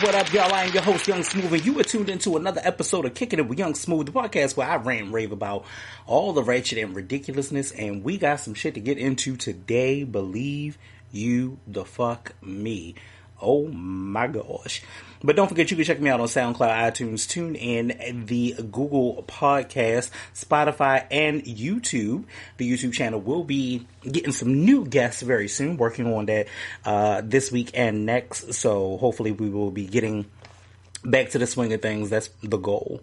What up, y'all? I am your host, Young Smooth, and you are tuned into another episode of Kicking It with Young Smooth, the podcast where I rant and rave about all the ratchet and ridiculousness, and we got some shit to get into today, believe you the fuck me. Oh my gosh. But don't forget, you can check me out on SoundCloud, iTunes, TuneIn, the Google Podcast, Spotify, and YouTube. The YouTube channel will be getting some new guests very soon, working on that this week and next. So hopefully we will be getting back to the swing of things. That's the goal.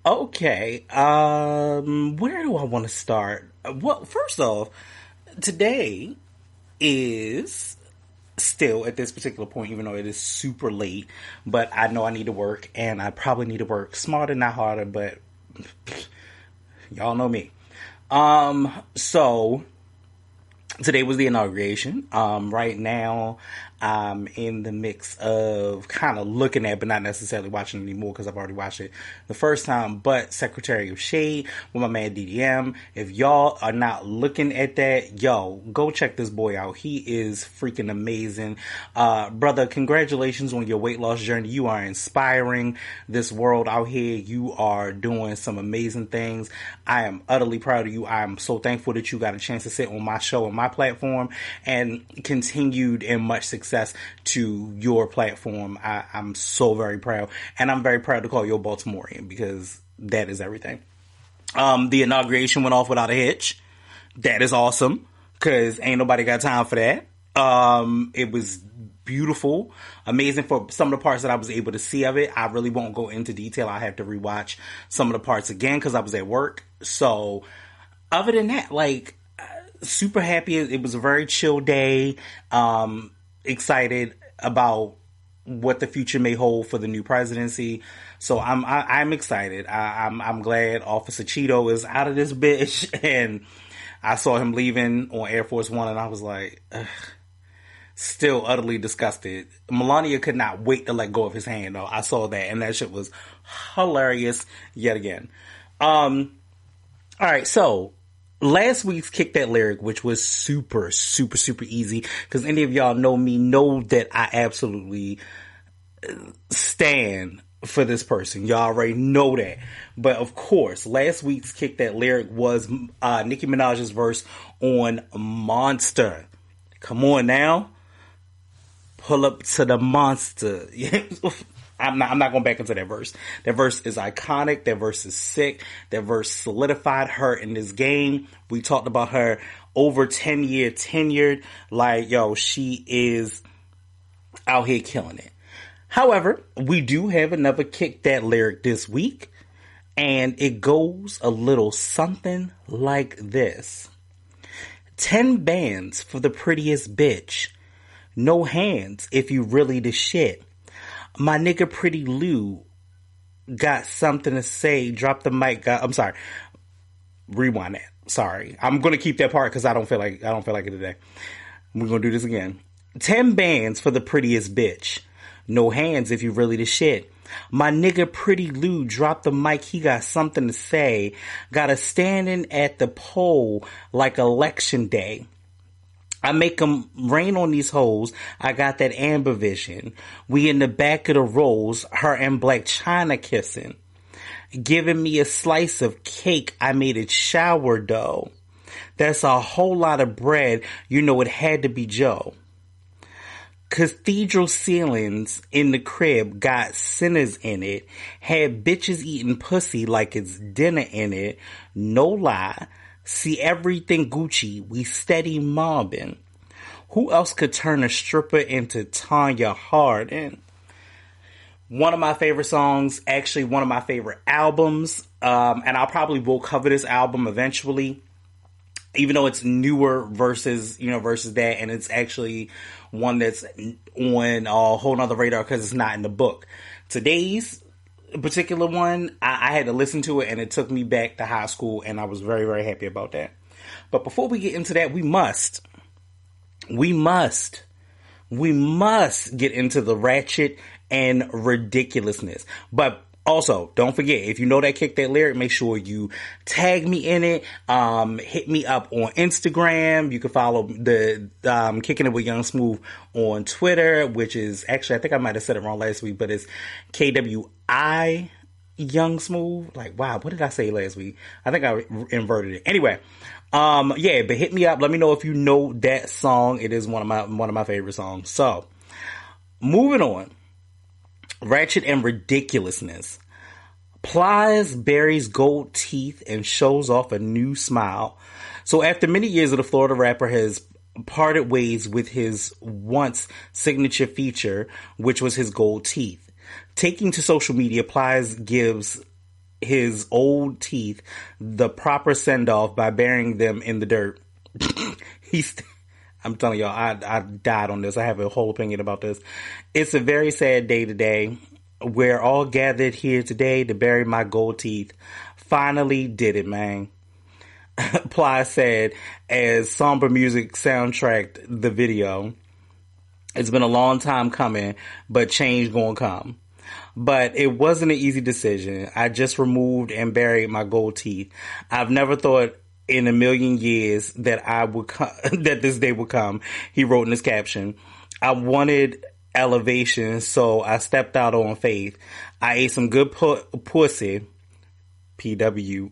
Okay, where do I want to start? Well, first off, today is still at this particular point, even though it is super late, but I know I need to work, and I probably need to work smarter, not harder, but y'all know me. So today was the inauguration. Right now I'm in the mix of kind of looking at, but not necessarily watching anymore because I've already watched it the first time, but Secretary of Shade with my man DDM. If y'all are not looking at that, yo, go check this boy out. He is freaking amazing. Brother, congratulations on your weight loss journey. You are inspiring this world out here. You are doing some amazing things. I am utterly proud of you. I am so thankful that you got a chance to sit on my show and my platform, and continued and much success to your platform. I'm so very proud, and I'm very proud to call you a Baltimorean because that is everything. The inauguration went off without a hitch. That is awesome because ain't nobody got time for that. It was beautiful, amazing for some of the parts that I was able to see of it. I really won't go into detail. I have to rewatch some of the parts again because I was at work. So other than that, like, super happy. It was a very chill day. Excited about what the future may hold for the new presidency. So I'm excited. I'm glad Officer Cheeto is out of this bitch. And I saw him leaving on Air Force One, and I was like, ugh. Still utterly disgusted. Melania could not wait to let go of his hand, though. I saw that, and that shit was hilarious yet again. All right, so last week's Kick That Lyric, which was super, super, super easy, because any of y'all know me, know that I absolutely stand for this person. Y'all already know that. But of course, last week's Kick That Lyric was Nicki Minaj's verse on Monster. Come on now. Pull up to the monster. I'm not going back into that verse. That verse is iconic. That verse is sick. That verse solidified her in this game. We talked about her over 10-year tenured. Like, yo, she is out here killing it. However, we do have another Kick That Lyric this week, and it goes a little something like this. 10 bands for the prettiest bitch. No hands if you really the shit. My nigga Pretty Lou got something to say. Drop the mic. I'm sorry. rewind that. Sorry. I'm going to keep that part because I don't feel like it today. We're going to do this again. 10 bands for the prettiest bitch. No hands if you really the shit. My nigga Pretty Lou dropped the mic. He got something to say. Got a standing at the poll like election day. I make them rain on these hoes. I got that amber vision. We in the back of the rolls, her and Black China kissing. Giving me a slice of cake. I made it shower dough. That's a whole lot of bread. You know it had to be Joe. Cathedral ceilings in the crib got sinners in it. Had bitches eating pussy like it's dinner in it. No lie. See everything Gucci, we steady mobbing. Who else could turn a stripper into Tanya Hardin? One of my favorite songs, actually one of my favorite albums, and I'll probably will cover this album eventually, even though it's newer versus that, and it's actually one that's on a whole nother radar because it's not in the book. Today's particular one, I had to listen to it and it took me back to high school and I was very, very happy about that. But before we get into that, we must get into the ratchet and ridiculousness. But also, don't forget, if you know that Kick That lyric, make sure you tag me in it. Hit me up on Instagram. You can follow the Kicking It with Young Smooth on Twitter, which is actually, I think I might have said it wrong last week, but it's KWI Young Smooth. Like, wow, what did I say last week? I think I inverted it. Anyway, but hit me up. Let me know if you know that song. It is one of my favorite songs. So, moving on. Ratchet and ridiculousness. Plies buries gold teeth and shows off a new smile. So after many years of the Florida rapper has parted ways with his once signature feature, which was his gold teeth. Taking to social media, Plies gives his old teeth the proper send-off by burying them in the dirt. I'm telling y'all, I died on this. I have a whole opinion about this. It's a very sad day today. We're all gathered here today to bury my gold teeth. Finally did it, man. Ply said as somber music soundtracked the video. It's been a long time coming, but change gonna come. But it wasn't an easy decision. I just removed and buried my gold teeth. I've never thought in a million years that that this day would come, he wrote in his caption. I wanted elevation, so I stepped out on faith. I ate some good pussy, PWSSY,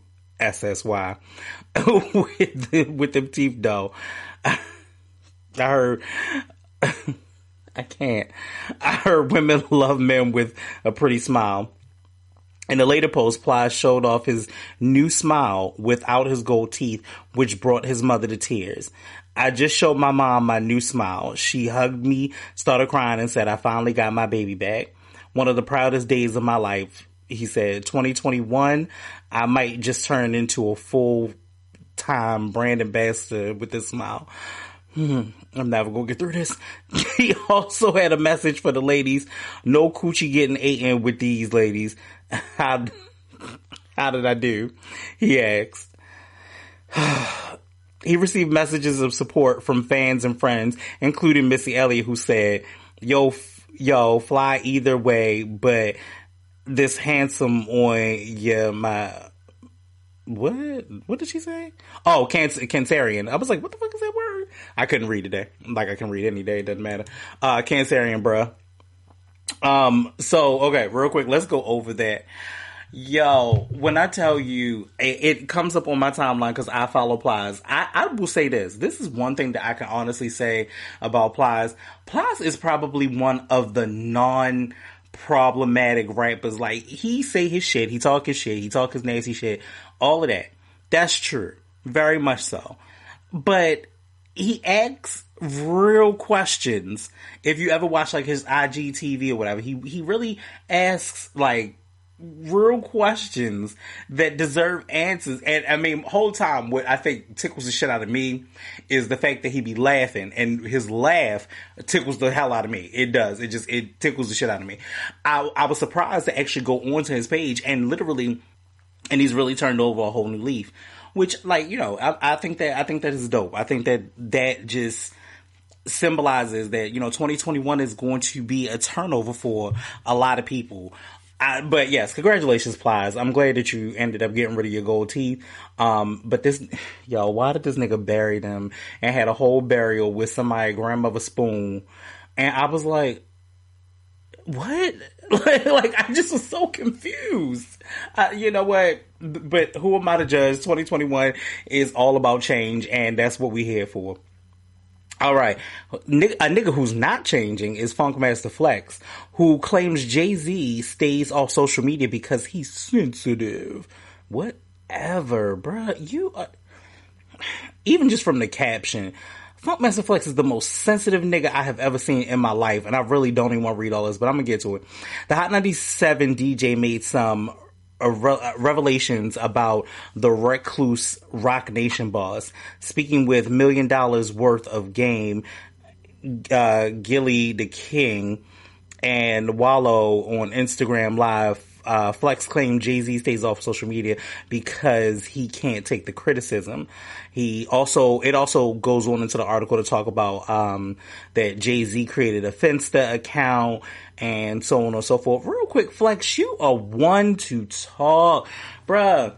with them teeth though. I heard, I heard women love men with a pretty smile. In a later post, Plies showed off his new smile without his gold teeth, which brought his mother to tears. I just showed my mom my new smile. She hugged me, started crying, and said, I finally got my baby back. One of the proudest days of my life, he said. 2021, I might just turn into a full-time brand ambassador with this smile. I'm never gonna get through this. He also had a message for the ladies. No coochie getting eaten with these ladies. How did I do? He asked. He received messages of support from fans and friends, including Missy Elliott, who said, yo, fly either way, but this handsome on my... What did she say? Oh, Cancerian. I was like, what the fuck is that word? I couldn't read today. Like, I can read any day. It doesn't matter. Cancerian, bruh. So, okay, real quick, let's go over that. Yo, when I tell you, it comes up on my timeline because I follow Plies. I will say this. This is one thing that I can honestly say about Plies. Plies is probably one of the non-problematic rappers. Like, he say his shit, he talk his shit, he talk his nasty shit, all of that. That's true. Very much so. But he asks real questions. If you ever watch like his IGTV or whatever, he really asks like real questions that deserve answers. And I mean, whole time what I think tickles the shit out of me is the fact that he be laughing, and his laugh tickles the hell out of me. It does. It tickles the shit out of me. I was surprised to actually go onto his page and literally, and he's really turned over a whole new leaf. which, like, I think that is dope. I think that just symbolizes that 2021 is going to be a turnover for a lot of people. But yes, congratulations, Plies. I'm glad that you ended up getting rid of your gold teeth. But why did this nigga bury them and had a whole burial with somebody's grandmother's spoon? And I was like, what? like I just was so confused. You know what? But who am I to judge? 2021 is all about change, and that's what we're here for. All right. A nigga who's not changing is Funkmaster Flex, who claims Jay-Z stays off social media because he's sensitive. Whatever, bruh. Even just from the caption, Funkmaster Flex is the most sensitive nigga I have ever seen in my life, and I really don't even want to read all this, but I'm gonna get to it. The Hot 97 DJ made some revelations about the recluse Rock Nation boss, speaking with $1 million worth of game, Gilly the King, and Wallow on Instagram Live. Flex claimed Jay-Z stays off social media because he can't take the criticism. It also goes on into the article to talk about that Jay-Z created a Finsta account and so on and so forth. Real quick, Flex, you are one to talk, bruh.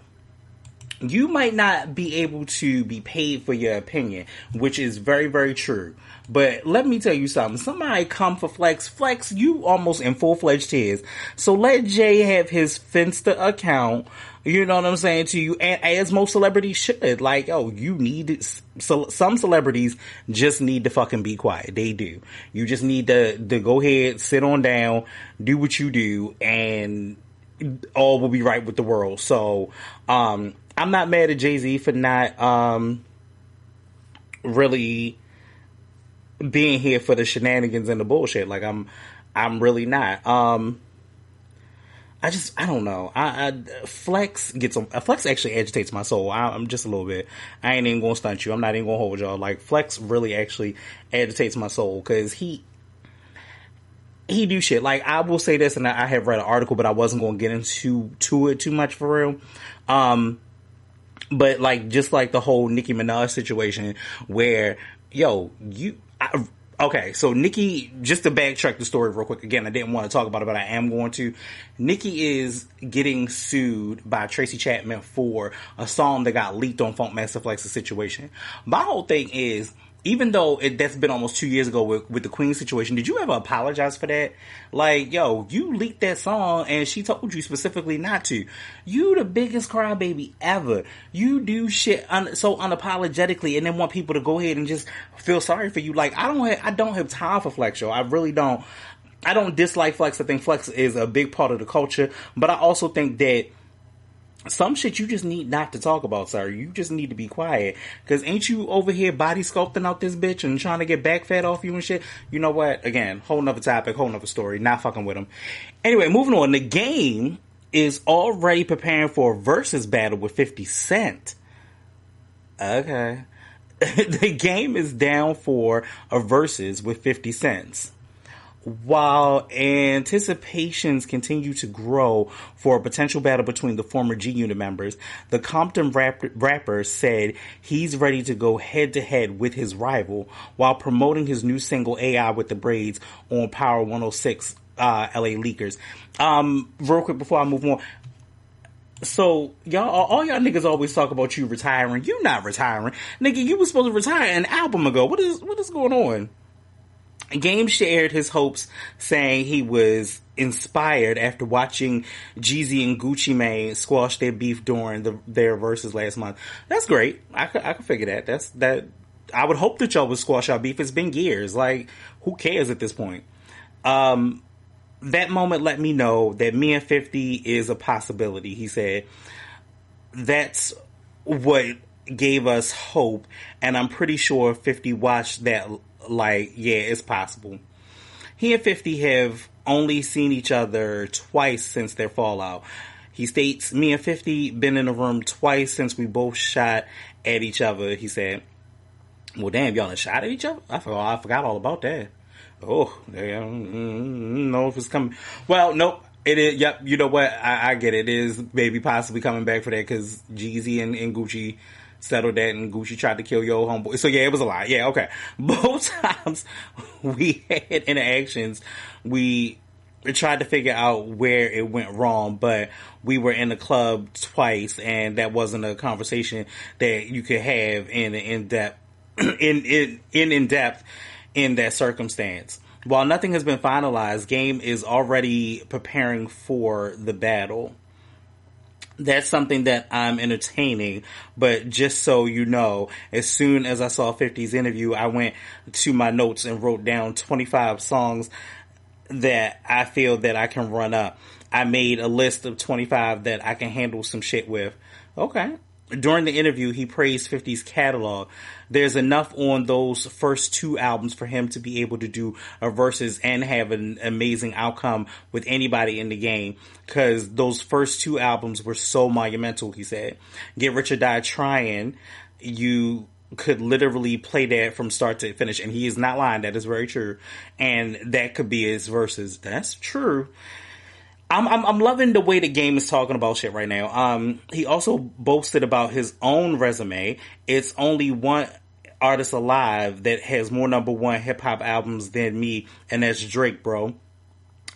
You might not be able to be paid for your opinion, which is very, very true. But let me tell you something. Somebody come for Flex. Flex, you almost in full-fledged tears. So let Jay have his Finsta account, you know what I'm saying, to you, and as most celebrities should. Like, you need it. So some celebrities just need to fucking be quiet. They do. You just need to go ahead, sit on down, do what you do, and all will be right with the world. So, I'm not mad at Jay-Z for not, really being here for the shenanigans and the bullshit. Like, I'm really not. I don't know. Flex actually agitates my soul. I'm just a little bit. I ain't even gonna stunt you. I'm not even gonna hold y'all. Like, Flex really actually agitates my soul because he do shit. Like, I will say this, and I have read an article, but I wasn't gonna get into it too much for real. But like, just like the whole Nicki Minaj situation where, okay, so Nicki, just to backtrack the story real quick, again, I didn't want to talk about it, but I am going to. Nicki is getting sued by Tracy Chapman for a song that got leaked on Funkmaster Flex's situation. My whole thing is, even though that's been almost 2 years ago with the Queen situation, did you ever apologize for that? Like, you leaked that song and she told you specifically not to. You the biggest crybaby ever. You do shit so unapologetically and then want people to go ahead and just feel sorry for you. Like, I don't have time for Flex, yo. I really don't. I don't dislike Flex. I think Flex is a big part of the culture, but I also think that some shit you just need not to talk about, sir. You just need to be quiet. Cause ain't you over here body sculpting out this bitch and trying to get back fat off you and shit? You know what? Again, whole nother topic, whole nother story. Not fucking with him. Anyway, moving on. The Game is already preparing for a versus battle with 50 Cent. Okay. The Game is down for a versus with 50 Cent. While anticipations continue to grow for a potential battle between the former G-Unit members, the Compton rapper said he's ready to go head-to-head with his rival while promoting his new single AI with the Braids on Power 106 LA Leakers. Real quick before I move on. So, all y'all niggas always talk about you retiring. You not retiring. Nigga, you was supposed to retire an album ago. What is going on? Game shared his hopes, saying he was inspired after watching Jeezy and Gucci Mane squash their beef during their verses last month. That's great. I could figure that. That. I would hope that y'all would squash our beef. It's been years. Like, who cares at this point? That moment let me know that me and 50 is a possibility, he said. That's what gave us hope, and I'm pretty sure 50 watched that. Like, yeah, it's possible. He and 50 have only seen each other twice since their fallout. He states, me and 50 been in the room twice since we both shot at each other, he said. Well, damn, y'all done shot at each other? I forgot all about that. Oh, I don't know if it's coming. Well, nope. It is. Yep. You know what? I get it. It is maybe possibly coming back for that because Jeezy and Gucci settled that, and Gucci tried to kill your homeboy. So yeah, it was a lot. Yeah. Okay. Both times we had interactions, we tried to figure out where it went wrong, but we were in the club twice, and that wasn't a conversation that you could have in depth in depth in that circumstance. While nothing has been finalized, Game is already preparing for the battle. That's something that I'm entertaining, but just so you know, as soon as I saw 50's interview, I went to my notes and wrote down 25 songs that I feel that I can run up. I made a list of 25 that I can handle some shit with. Okay. During the interview, he praised 50's catalog. There's enough on those first two albums for him to be able to do a verses and have an amazing outcome with anybody in the game, because those first two albums were so monumental, he said. Get Rich or Die Trying, you could literally play that from start to finish, and he is not lying. That is very true, and that could be his verses. That's true. I'm loving the way the Game is talking about shit right now. He also boasted about his own resume. It's only one artist alive that has more number one hip hop albums than me, and that's Drake, bro.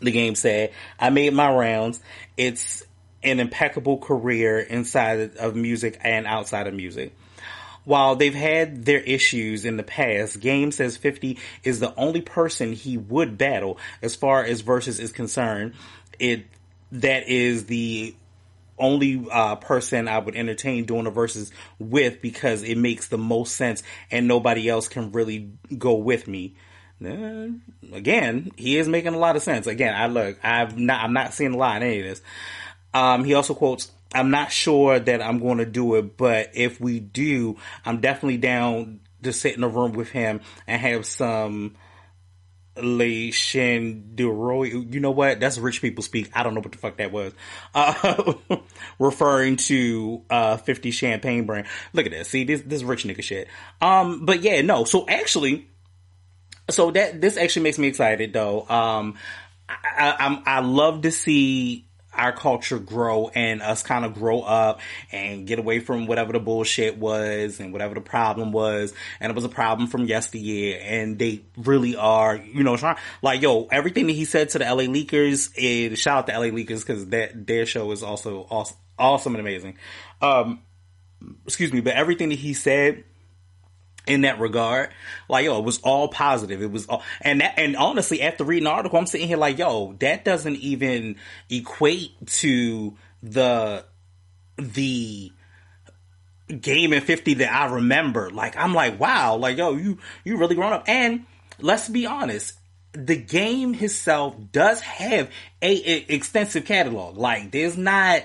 The Game said, I made my rounds. It's an impeccable career inside of music and outside of music. While they've had their issues in the past, Game says 50 is the only person he would battle as far as versus is concerned. That is the only person I would entertain doing a versus with, because it makes the most sense and nobody else can really go with me. Again, he is making a lot of sense. Again, I'm not seeing a lot in any of this. He also quotes, I'm not sure that I'm going to do it, but if we do, I'm definitely down to sit in a room with him and have some Le Chandelier. You know what? That's rich people speak. I don't know what the fuck that was. Referring to 50 Champagne brand. Look at this. See, this rich nigga shit. But yeah, no. So this actually makes me excited though. I love to see our culture grow and us kind of grow up and get away from whatever the bullshit was and whatever the problem was. And it was a problem from yesteryear, and they really are, trying, like, everything that he said to the LA Leakers, shout out to LA Leakers, because their show is also awesome and amazing. Excuse me, but everything that he said in that regard, like, it was all positive. It was all, and honestly, after reading the article, I'm sitting here like, that doesn't even equate to the Game and 50 that I remember. Like, I'm like, wow, like, you really grown up. And let's be honest, the Game himself does have a extensive catalog. Like, there's not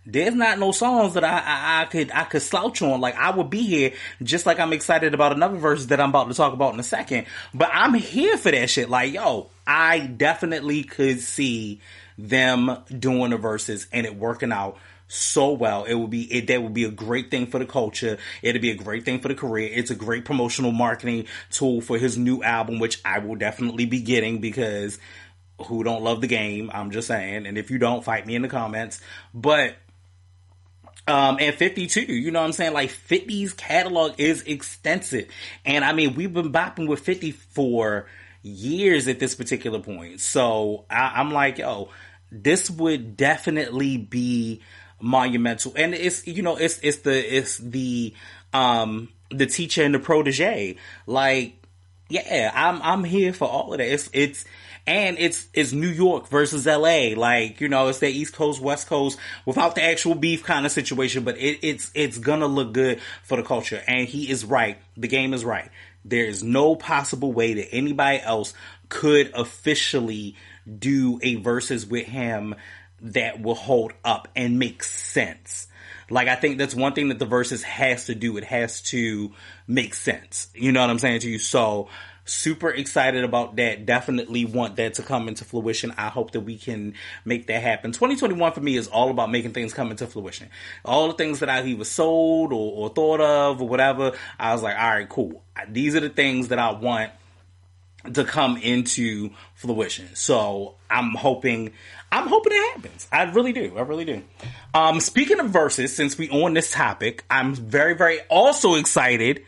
no songs that I could slouch on. Like, I would be here, just like I'm excited about another verse that I'm about to talk about in a second. But I'm here for that shit. Like, I definitely could see them doing the verses and it working out so well. That would be a great thing for the culture. It'd be a great thing for the career. It's a great promotional marketing tool for his new album, which I will definitely be getting, because who don't love the Game? I'm just saying. And if you don't, fight me in the comments. But and 52, you know what I'm saying? Like, 50's catalog is extensive. And I mean, we've been bopping with 50 for years at this particular point. So I'm like, this would definitely be monumental. And it's, it's the teacher and the protege. Like, yeah, I'm here for all of that. It's New York versus LA. Like, it's the East Coast, West Coast, without the actual beef kind of situation, but it's gonna look good for the culture. And he is right. The Game is right. There is no possible way that anybody else could officially do a versus with him that will hold up and make sense. Like, I think that's one thing that the versus has to do. It has to make sense. You know what I'm saying to you? So, super excited about that. Definitely want that to come into fruition. I hope that we can make that happen. 2021 for me is all about making things come into fruition. All the things that I either sold or thought of or whatever, I was like, all right, cool. These are the things that I want to come into fruition. So I'm hoping it happens. I really do. Speaking of verses, since we on this topic, I'm very, very also excited.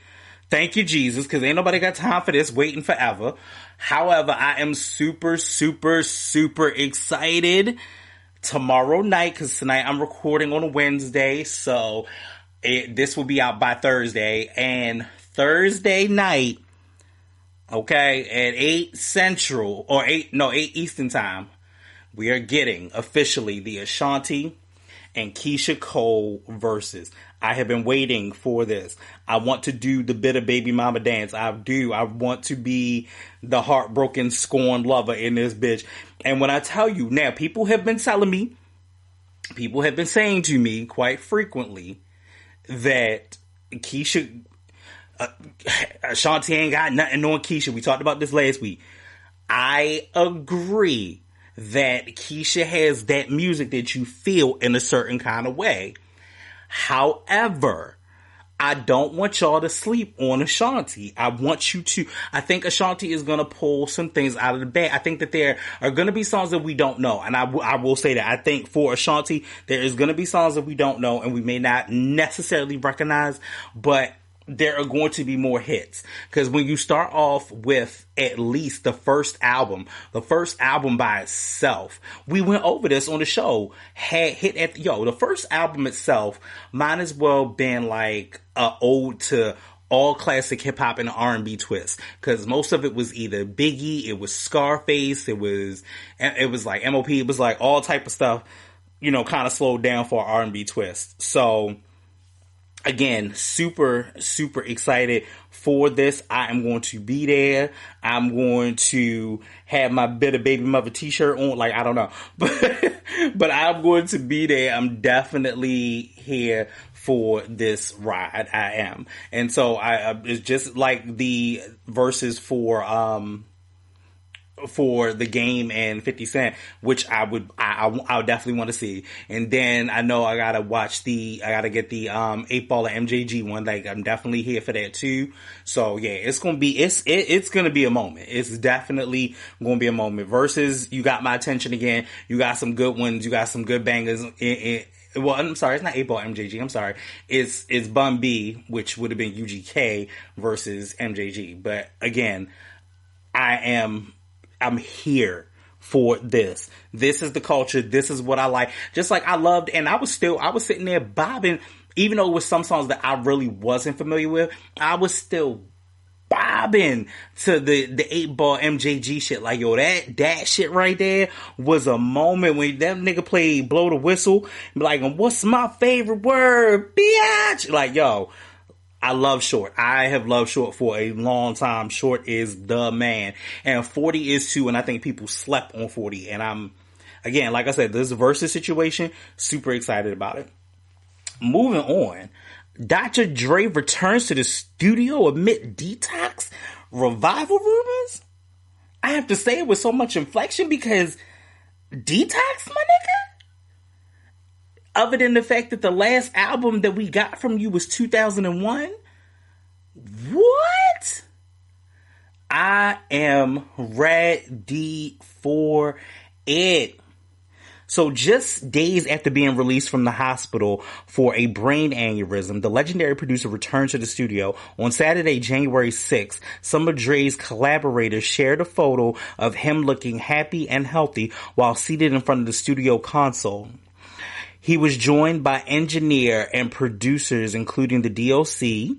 Thank you, Jesus, because ain't nobody got time for this waiting forever. However, I am super, super, super excited tomorrow night, because tonight I'm recording on a Wednesday, so this will be out by Thursday. And Thursday night, okay, at 8 Central, or 8 Eastern Time, we are getting officially the Ashanti and Keisha Cole verses. I have been waiting for this. I want to do the bitter baby mama dance. I do. I want to be the heartbroken, scorned lover in this bitch. And when I tell you, now, people have been telling me, people have been saying to me quite frequently that Keisha, Ashanti ain't got nothing on Keisha. We talked about this last week. I agree that Keisha has that music that you feel in a certain kind of way. However, I don't want y'all to sleep on Ashanti. I think Ashanti is going to pull some things out of the bag. I think that there are going to be songs that we don't know. And I will say that I think for Ashanti, there is going to be songs that we don't know and we may not necessarily recognize, but there are going to be more hits. Because when you start off with at least the first album by itself, we went over this on the show, the first album itself might as well been like a ode to all classic hip hop and R&B twists. Because most of it was either Biggie, it was Scarface, it was like MOP, it was like all type of stuff, kind of slowed down for R&B twist. So again, super, super excited for this. I am going to be there. I'm going to have my bitter baby mother t-shirt on. Like, I don't know. But I'm going to be there. I'm definitely here for this ride. I am. And so it's just like the verses for The Game and 50 Cent, which I would definitely want to see. And then I know I gotta get the 8-Ball and MJG one. Like, I'm definitely here for that too. So yeah, it's gonna be a moment. It's definitely gonna be a moment. Versus, you got my attention again. You got some good ones. You got some good bangers. Well, I'm sorry, it's not 8-Ball MJG. I'm sorry. It's Bun B, which would have been UGK versus MJG. But again, I'm here for this. This is the culture. This is what I like. Just like I loved, and I was sitting there bobbing, even though it was some songs that I really wasn't familiar with, I was still bobbing to the 8-Ball MJG shit. Like, yo, that shit right there was a moment when that nigga played Blow the Whistle, like, what's my favorite word? Biatch! Like, yo, I love Short. I have loved Short for a long time. Short is the man. And 40 is too, and I think people slept on 40. And I'm, again, like I said, this versus situation, super excited about it. Moving on, Dr. Dre returns to the studio amid Detox revival rumors. I have to say it with so much inflection because Detox, my nigga? Other than the fact that the last album that we got from you was 2001? What? I am ready for it. So just days after being released from the hospital for a brain aneurysm, the legendary producer returned to the studio. On Saturday, January 6th, some of Dre's collaborators shared a photo of him looking happy and healthy while seated in front of the studio console. He was joined by engineer and producers, including the DOC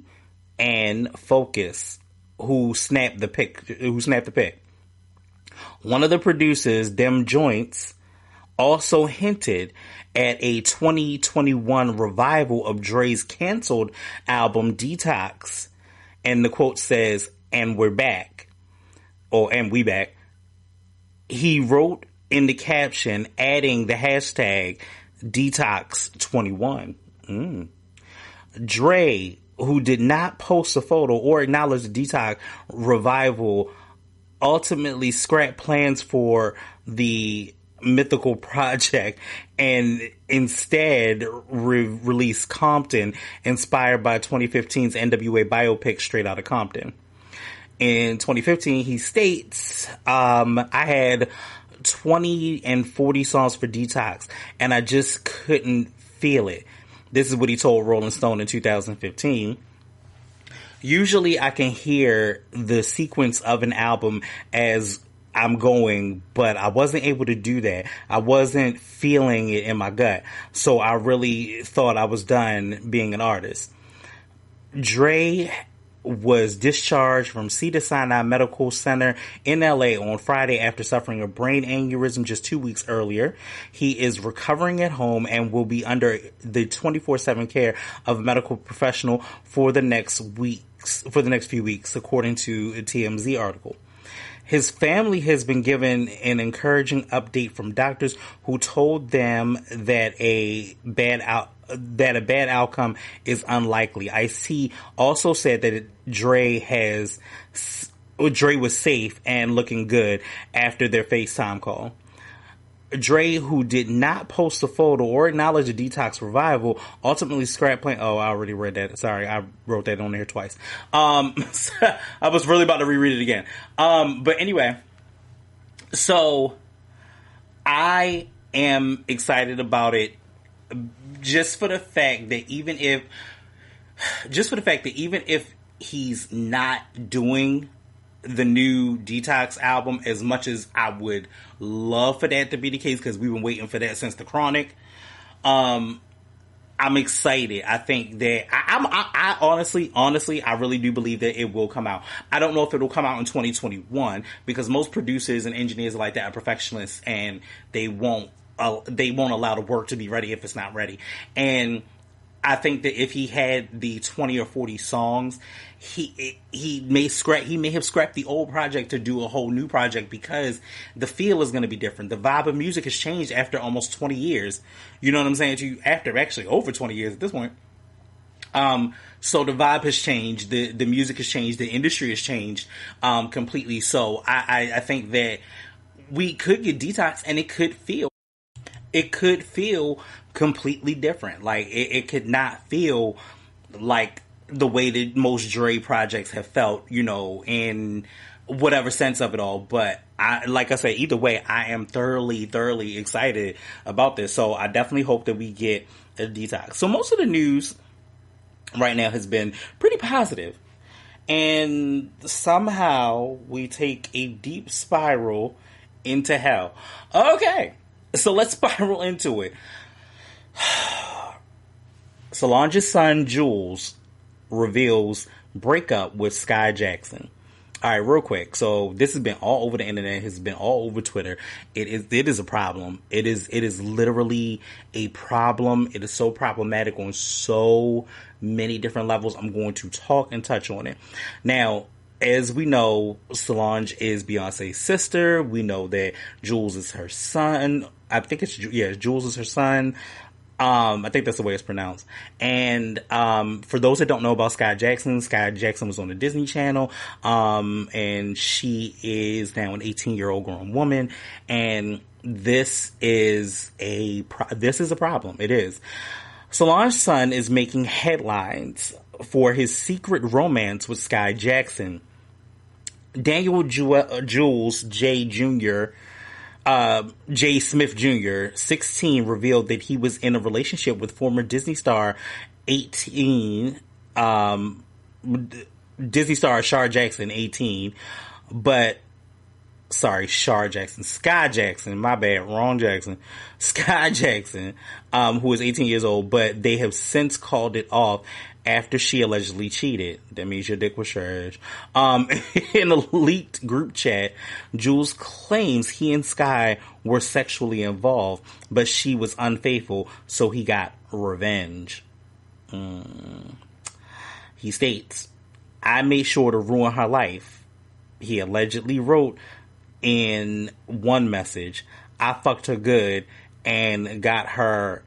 and Focus, who snapped the pic. One of the producers, Dem Joints, also hinted at a 2021 revival of Dre's canceled album Detox. And the quote says, "And we're back," or "and we back." He wrote in the caption, adding the hashtag Detox21. Dre, who did not post a photo or acknowledge the Detox revival, ultimately scrapped plans for the mythical project and instead released Compton, inspired by 2015's NWA biopic Straight Outta Compton. In 2015, he states, I had 20 and 40 songs for Detox, and I just couldn't feel it. This is what he told Rolling Stone in 2015. Usually I can hear the sequence of an album as I'm going, but I wasn't able to do that. I wasn't feeling it in my gut. So I really thought I was done being an artist. Dre was discharged from Cedars-Sinai Medical Center in LA on Friday after suffering a brain aneurysm just 2 weeks earlier. He is recovering at home and will be under the 24/7 care of a medical professional for the next few weeks, according to a TMZ article. His family has been given an encouraging update from doctors who told them that a bad outcome is unlikely. Ice-T also said that Dre was safe and looking good after their FaceTime call. Dre, who did not post a photo or acknowledge the Detox revival, ultimately scrapped plans. Oh, I already read that. Sorry, I wrote that on there twice. I was really about to reread it again. But anyway, so I am excited about it just for the fact that even if he's not doing the new Detox album as much as I would love for that to be the case, because we've been waiting for that since The Chronic, I'm excited. I think that I honestly, I really do believe that it will come out. I don't know if it will come out in 2021, because most producers and engineers like that are perfectionists, and they won't allow the work to be ready if it's not ready. And I think that if he had the 20 or 40 songs, he may have scrapped the old project to do a whole new project, because the feel is going to be different. The vibe of music has changed after almost 20 years. You know what I'm saying? After actually over 20 years at this point. So the vibe has changed, the music has changed, the industry has changed completely. So I think that we could get Detox, and it could feel completely different. Like it could not feel like the way that most Dre projects have felt, in whatever sense of it all. But like I said, either way, I am thoroughly excited about this. So I definitely hope that we get a Detox. So most of the news right now has been pretty positive, and somehow we take a deep spiral into hell. Okay, so let's spiral into it. Solange's son Jules reveals breakup with Sky Jackson. All right, real quick. So this has been all over the internet. Has been all over Twitter. It is a problem. It is literally a problem. It is so problematic on so many different levels. I'm going to talk and touch on it. Now, as we know, Solange is Beyonce's sister. We know that Jules is her son. I think Jules is her son. I think that's the way it's pronounced. And for those that don't know about Sky Jackson was on the Disney Channel, and she is now an 18-year-old grown woman, and this is a problem. It is. Solange's son is making headlines for his secret romance with Sky Jackson. Daniel Jules J. Jr., J. Smith Jr., 16, revealed that he was in a relationship with former Disney star Sky Jackson, 18, Sky Jackson, my bad, wrong Jackson. Sky Jackson, who is 18 years old, but they have since called it off after she allegedly cheated. That means your dick was trash. In a leaked group chat, Jules claims he and Sky were sexually involved, but she was unfaithful, so he got revenge. He states, "I made sure to ruin her life." He allegedly wrote in one message, "I fucked her good and got her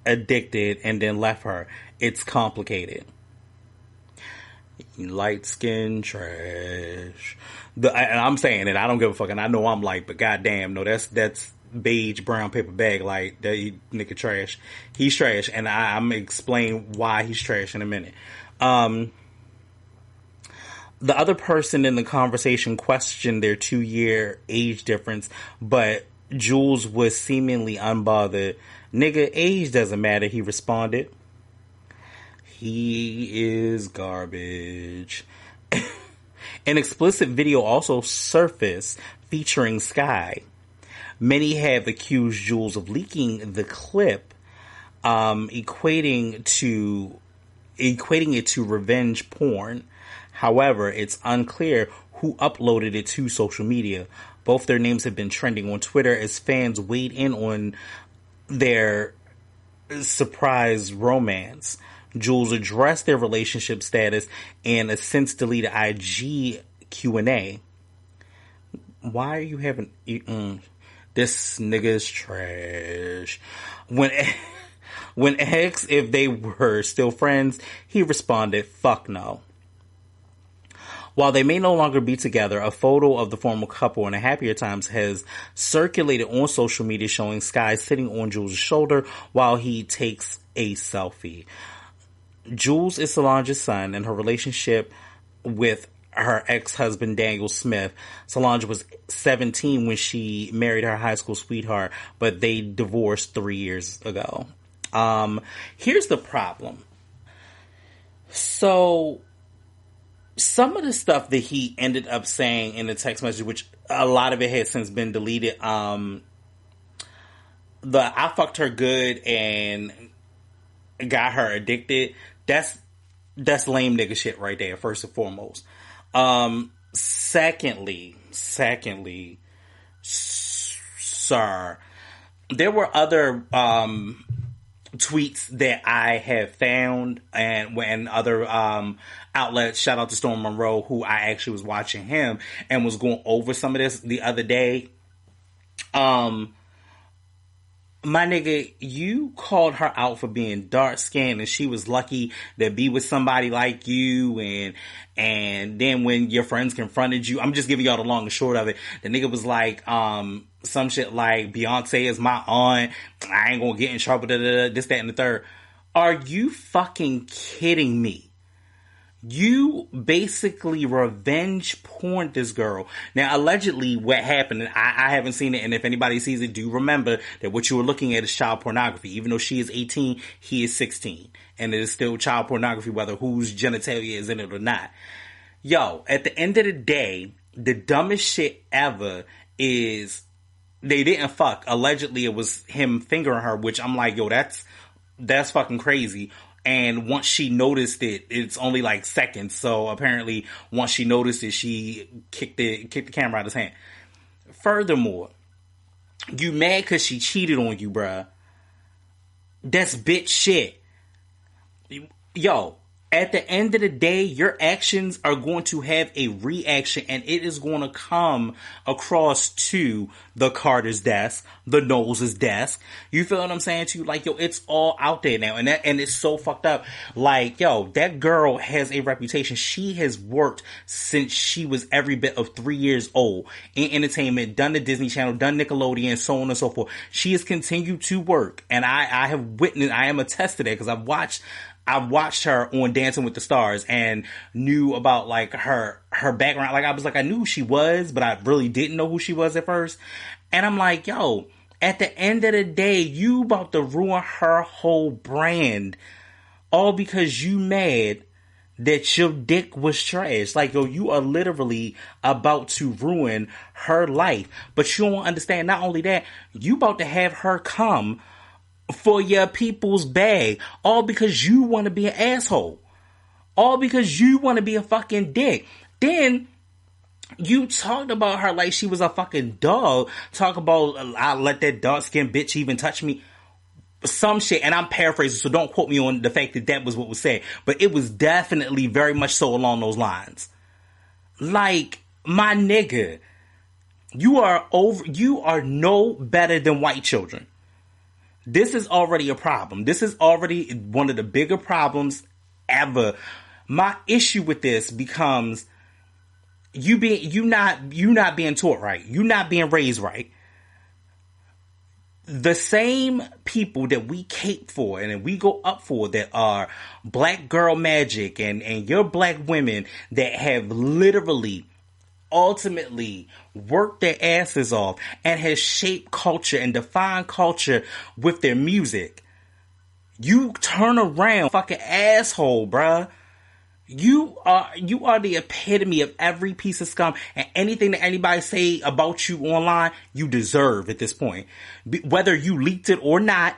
addicted and then left her. It's complicated." Light skin trash. And I'm saying it. I don't give a fuck. And I know I'm light, but goddamn, no, that's beige brown paper bag light. That nigga trash. He's trash, and I'm gonna explain why he's trash in a minute. The other person in the conversation questioned their 2-year age difference, but Jules was seemingly unbothered. Nigga, age doesn't matter, he responded. He is garbage. An explicit video also surfaced featuring Sky. Many have accused Jules of leaking the clip, equating it to revenge porn. However, it's unclear who uploaded it to social media. Both their names have been trending on Twitter as fans weighed in on their surprise romance. Jules addressed their relationship status in a since deleted IG Q&A. Why are you having... This nigga's trash. When asked if they were still friends, he responded, fuck no. While they may no longer be together, a photo of the former couple in a happier times has circulated on social media showing Sky sitting on Jules' shoulder while he takes a selfie. Jules is Solange's son, and her relationship with her ex-husband Daniel Smith. Solange was 17 when she married her high school sweetheart, but they divorced 3 years ago. Here's the problem. So, some of the stuff that he ended up saying in the text message, which a lot of it has since been deleted, I fucked her good and got her addicted, that's lame nigga shit right there, first and foremost. Secondly, sir, there were other tweets that I have found and when other outlets, shout out to Storm Monroe, who I actually was watching him and was going over some of this the other day. My nigga, you called her out for being dark skinned and she was lucky to be with somebody like you, and then when your friends confronted you, I'm just giving y'all the long and short of it, the nigga was like, some shit like, Beyonce is my aunt, I ain't gonna get in trouble, this, that, and the third. Are you fucking kidding me? You basically revenge porned this girl. Now, allegedly, what happened, and I haven't seen it, and if anybody sees it, do remember that what you were looking at is child pornography. Even though she is 18, he is 16. And it is still child pornography, whether whose genitalia is in it or not. Yo, at the end of the day, the dumbest shit ever is they didn't fuck. Allegedly, it was him fingering her, which I'm like, yo, that's fucking crazy. And once she noticed it, it's only like seconds. So apparently, once she noticed it, she kicked the camera out of his hand. Furthermore, you mad because she cheated on you, bruh. That's bitch shit. Yo, at the end of the day, your actions are going to have a reaction, and it is going to come across to the Carter's desk, the Knowles' desk. You feel what I'm saying to you? Like, yo, it's all out there now, and it's so fucked up. Like, yo, that girl has a reputation. She has worked since she was every bit of 3 years old in entertainment, done the Disney Channel, done Nickelodeon, so on and so forth. She has continued to work, and I have witnessed, I am attest to that, because I watched her on Dancing with the Stars and knew about like her background. Like I was like, I knew who she was, but I really didn't know who she was at first. And I'm like, yo, at the end of the day, you about to ruin her whole brand all because you mad that your dick was trash. Like, yo, you are literally about to ruin her life. But you don't understand, not only that, you about to have her come for your people's bag, all because you want to be an asshole, all because you want to be a fucking dick. Then you talked about her like she was a fucking dog. Talk about, I'll let that dark-skinned bitch even touch me. Some shit, and I'm paraphrasing, so don't quote me on the fact that was what was said, but it was definitely very much so along those lines. Like, my nigga, you are no better than white children. This is already a problem. This is already one of the bigger problems ever. My issue with this becomes you not being taught right. You not being raised right. The same people that we cape for and we go up for, that are black girl magic and your black women that have literally ultimately worked their asses off and has shaped culture and defined culture with their music. You turn around, fucking asshole, bruh. You are the epitome of every piece of scum, and anything that anybody say about you online, you deserve at this point. Whether you leaked it or not,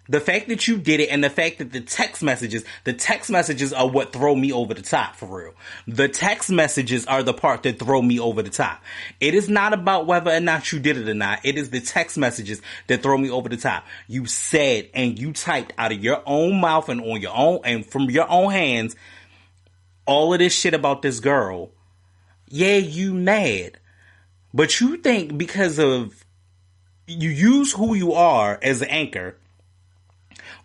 the fact that you did it, and the fact that the text messages are what throw me over the top, for real. The text messages are the part that throw me over the top. It is not about whether or not you did it or not. It is the text messages that throw me over the top. You said and you typed out of your own mouth and on your own and from your own hands all of this shit about this girl. Yeah, you mad. But you think because of you use who you are as an anchor,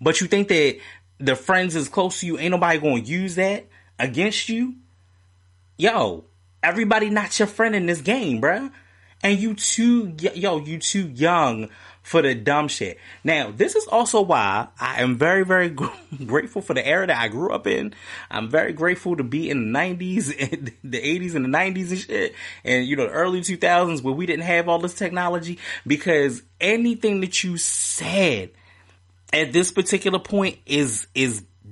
but you think that the friends is close to you, ain't nobody gonna use that against you? Yo, everybody not your friend in this game, bruh. And you too young for the dumb shit. Now, this is also why I am very, very grateful for the era that I grew up in. I'm very grateful to be in the 90s, and the 80s and the 90s and shit. And, the early 2000s where we didn't have all this technology. Because anything that you said at this particular point is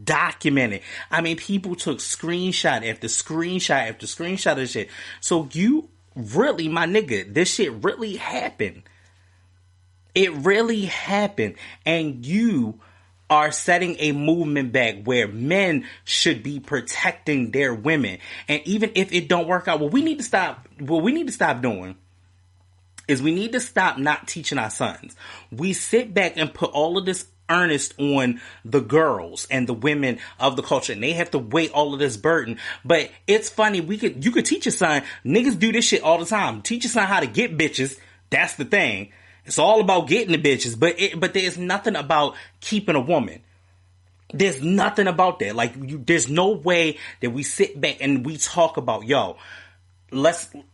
documented. I mean, people took screenshot after screenshot after screenshot of this shit. So you really, my nigga, this shit really happened. It really happened. And you are setting a movement back where men should be protecting their women. And even if it don't work out, what we need to stop doing is we need to stop not teaching our sons. We sit back and put all of this earnest on the girls and the women of the culture, and they have to weigh all of this burden. But it's funny, you could teach your son, niggas do this shit all the time. Teach your son how to get bitches. That's the thing. It's all about getting the bitches, but there's nothing about keeping a woman. There's nothing about that. There's no way that we sit back and we talk about,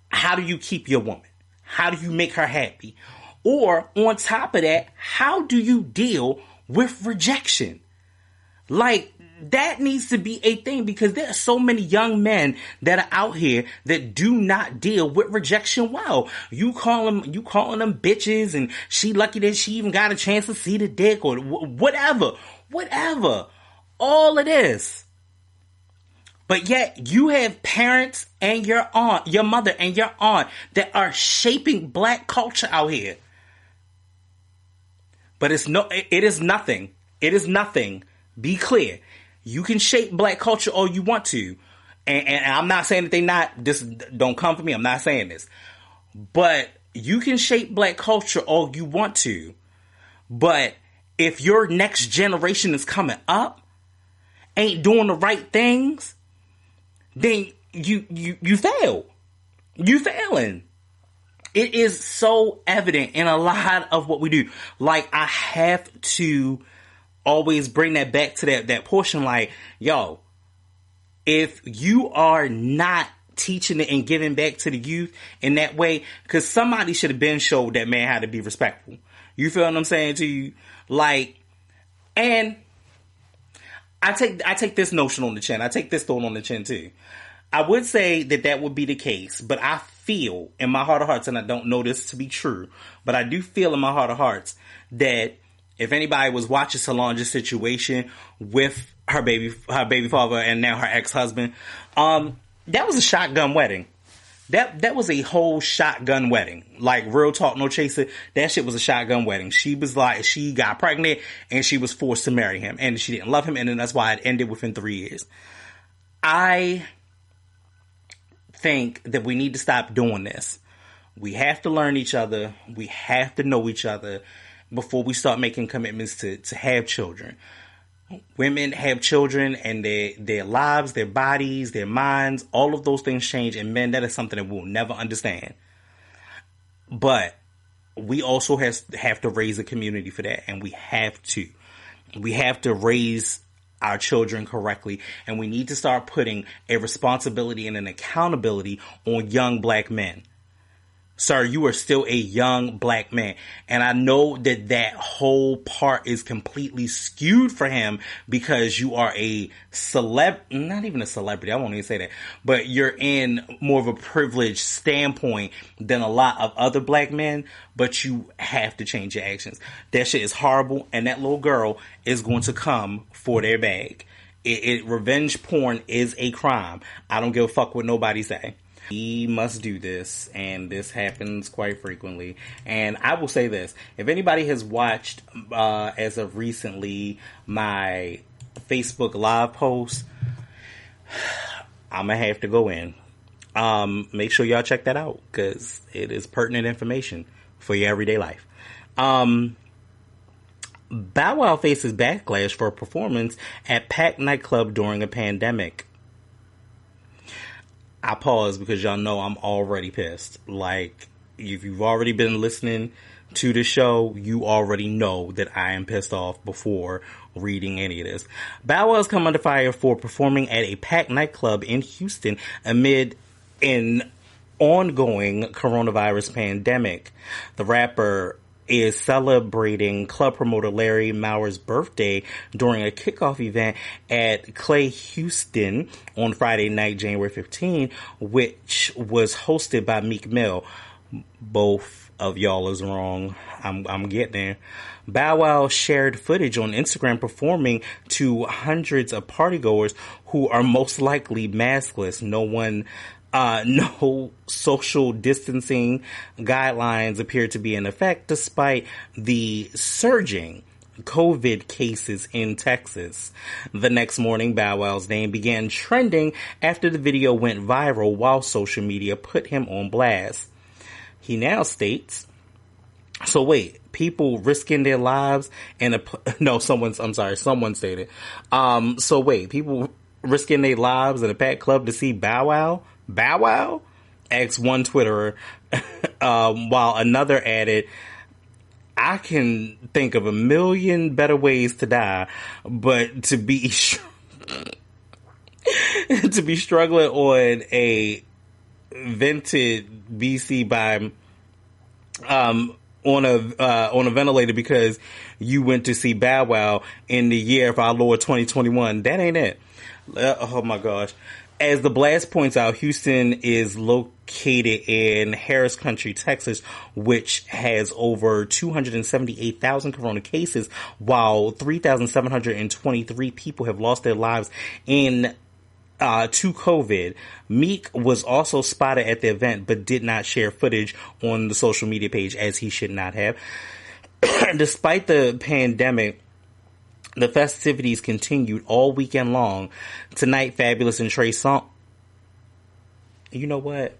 how do you keep your woman? How do you make her happy? Or on top of that, how do you deal with rejection? That needs to be a thing, because there are so many young men that are out here that do not deal with rejection well. You calling them bitches, and she lucky that she even got a chance to see the dick, or whatever. All of this. But yet you have parents and your mother and your aunt that are shaping black culture out here. But it is nothing. It is nothing. Be clear. You can shape black culture all you want to. And I'm not saying that they not, this don't come for me. I'm not saying this. But you can shape black culture all you want to. But if your next generation is coming up, ain't doing the right things, then you fail. You failing. It is so evident in a lot of what we do. I have to always bring that back to that portion. If you are not teaching it and giving back to the youth in that way, because somebody should have been showed that man how to be respectful. You feel what I'm saying to you? And I take this notion on the chin. I take this thought on the chin too. I would say that would be the case, but I feel in my heart of hearts, and I don't know this to be true, but I do feel in my heart of hearts that if anybody was watching Solange's situation with her baby father and now her ex-husband, that was a shotgun wedding. That was a whole shotgun wedding. Real talk, no chaser. That shit was a shotgun wedding. She got pregnant and she was forced to marry him, and she didn't love him, and then that's why it ended within 3 years. I think that we need to stop doing this. We have to learn each other. We have to know each other before we start making commitments to have children. Women have children, and their lives, their bodies, their minds, all of those things change. And men, that is something that we'll never understand. But we also have to raise a community for that. And we have to raise our children correctly. And we need to start putting a responsibility and an accountability on young black men. Sir, you are still a young black man. And I know that that whole part is completely skewed for him because you are a not even a celebrity, I won't even say that, but you're in more of a privileged standpoint than a lot of other black men, but you have to change your actions. That shit is horrible, and that little girl is going to come for their bag. Revenge porn is a crime. I don't give a fuck what nobody say. We must do this, and this happens quite frequently. And I will say this: if anybody has watched, as of recently, my Facebook Live post, I'm gonna have to go in. Make sure y'all check that out, because it is pertinent information for your everyday life. Bow Wow faces backlash for a performance at packed nightclub during a pandemic. I pause because y'all know I'm already pissed. Like, if you've already been listening to the show, you already know that I am pissed off before reading any of this. Bow Wow's come under fire for performing at a packed nightclub in Houston amid an ongoing coronavirus pandemic. The rapper is celebrating club promoter Larry Maurer's birthday during a kickoff event at Clay Houston on Friday night, January 15, which was hosted by Meek Mill. Both of y'all is wrong. I'm getting there. Bow Wow shared footage on Instagram performing to hundreds of partygoers who are most likely maskless. No social distancing guidelines appear to be in effect despite the surging COVID cases in Texas. The next morning, Bow Wow's name began trending after the video went viral while social media put him on blast. He now states, so wait, people risking their lives in someone stated, so wait, people risking their lives in a packed club to see Bow Wow? Bow Wow? Asked one Twitterer, while another added, I can think of a million better ways to die, but to be to be struggling on a vented BC by on a ventilator because you went to see Bow Wow in the year of our Lord 2021. That ain't it. Oh my gosh. As the blast points out, Houston is located in Harris County, Texas, which has over 278,000 corona cases, while 3,723 people have lost their lives to COVID. Meek was also spotted at the event, but did not share footage on the social media page, as he should not have. Despite the pandemic, the festivities continued all weekend long. Tonight, Fabulous and Trey Songz. You know what?